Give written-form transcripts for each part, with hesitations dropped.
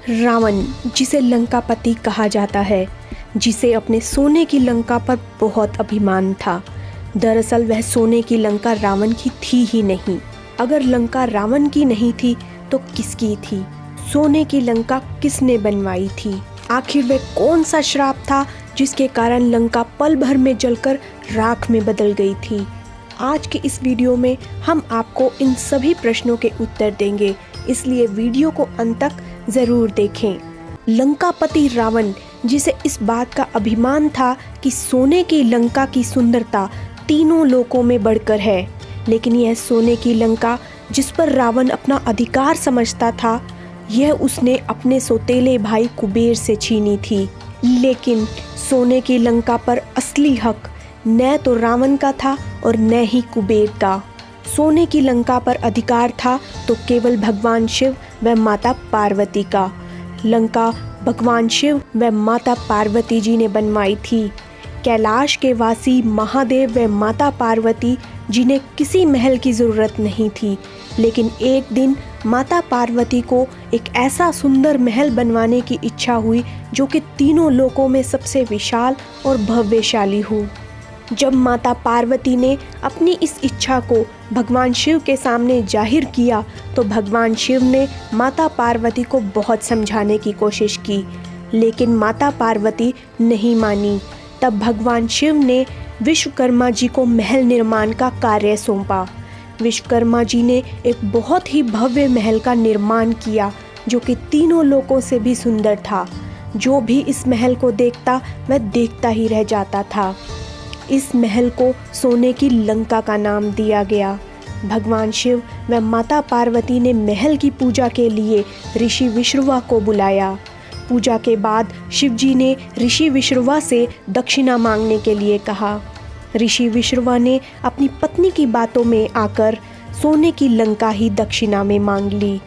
रावण, जिसे लंकापति कहा जाता है, जिसे अपने सोने की लंका पर बहुत अभिमान था। दरअसल वह सोने की लंका रावण की थी ही नहीं। अगर लंका रावण की नहीं थी तो किसकी थी? सोने की लंका किसने बनवाई थी? आखिर वह कौन सा श्राप था जिसके कारण लंका पल भर में जलकर राख में बदल गई थी? आज के इस वीडियो में हम आपको इन सभी प्रश्नों के उत्तर देंगे, इसलिए वीडियो को अंत तक जरूर देखें। लंकापति रावण, जिसे इस बात का अभिमान था कि सोने की लंका की सुंदरता तीनों लोकों में बढ़कर है, लेकिन यह सोने की लंका जिस पर रावण अपना अधिकार समझता था, यह उसने अपने सौतेले भाई कुबेर से छीनी थी। लेकिन सोने की लंका पर असली हक न तो रावण का था और न ही कुबेर का। सोने की लंका पर अधिकार था तो केवल भगवान शिव व माता पार्वती का। लंका भगवान शिव व माता पार्वती जी ने बनवाई थी। कैलाश के वासी महादेव व माता पार्वती जी ने किसी महल की ज़रूरत नहीं थी, लेकिन एक दिन माता पार्वती को एक ऐसा सुंदर महल बनवाने की इच्छा हुई जो कि तीनों लोकों में सबसे विशाल और भव्यशाली हो। जब माता पार्वती ने अपनी इस इच्छा को भगवान शिव के सामने जाहिर किया तो भगवान शिव ने माता पार्वती को बहुत समझाने की कोशिश की, लेकिन माता पार्वती नहीं मानी। तब भगवान शिव ने विश्वकर्मा जी को महल निर्माण का कार्य सौंपा। विश्वकर्मा जी ने एक बहुत ही भव्य महल का निर्माण किया जो कि तीनों लोकों से भी सुंदर था। जो भी इस महल को देखता वह देखता ही रह जाता था। इस महल को सोने की लंका का नाम दिया गया। भगवान शिव व माता पार्वती ने महल की पूजा के लिए ऋषि विश्रवा को बुलाया। पूजा के बाद शिव जी ने ऋषि विश्रवा से दक्षिणा मांगने के लिए कहा। ऋषि विश्रवा ने अपनी पत्नी की बातों में आकर सोने की लंका ही दक्षिणा में मांग ली।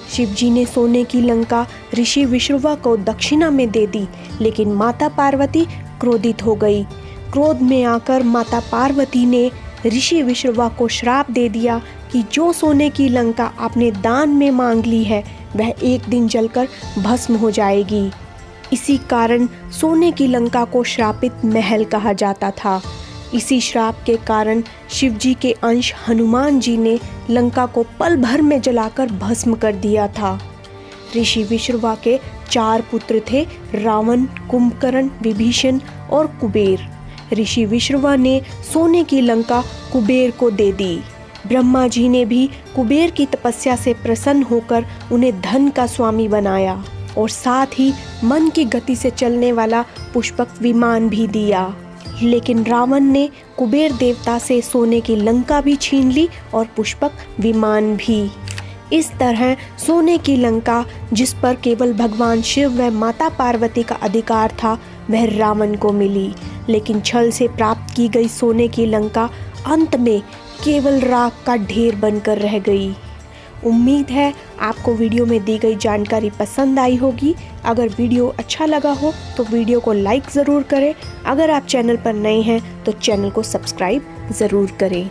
शिव जी ने सोने की लंका ऋषि विश्रवा को दक्षिणा में दे दी, लेकिन माता पार्वती क्रोधित हो गई। क्रोध में आकर माता पार्वती ने ऋषि विश्रवा को श्राप दे दिया कि जो सोने की लंका आपने दान में मांग ली है वह एक दिन जलकर भस्म हो जाएगी। इसी कारण सोने की लंका को श्रापित महल कहा जाता था। इसी श्राप के कारण शिव जी के अंश हनुमान जी ने लंका को पल भर में जलाकर भस्म कर दिया था। ऋषि विश्रवा के 4 पुत्र थे, रावण, कुंभकर्ण, विभीषण और कुबेर। ऋषि विश्रवा ने सोने की लंका कुबेर को दे दी। ब्रह्मा जी ने भी कुबेर की तपस्या से प्रसन्न होकर उन्हें धन का स्वामी बनाया और साथ ही मन की गति से चलने वाला पुष्पक विमान भी दिया। लेकिन रावण ने कुबेर देवता से सोने की लंका भी छीन ली और पुष्पक विमान भी। इस तरह सोने की लंका, जिस पर केवल भगवान शिव व माता पार्वती का अधिकार था, वह रावण को मिली। लेकिन छल से प्राप्त की गई सोने की लंका अंत में केवल राख का ढेर बनकर रह गई। उम्मीद है आपको वीडियो में दी गई जानकारी पसंद आई होगी। अगर वीडियो अच्छा लगा हो तो वीडियो को लाइक ज़रूर करें। अगर आप चैनल पर नए हैं तो चैनल को सब्सक्राइब ज़रूर करें।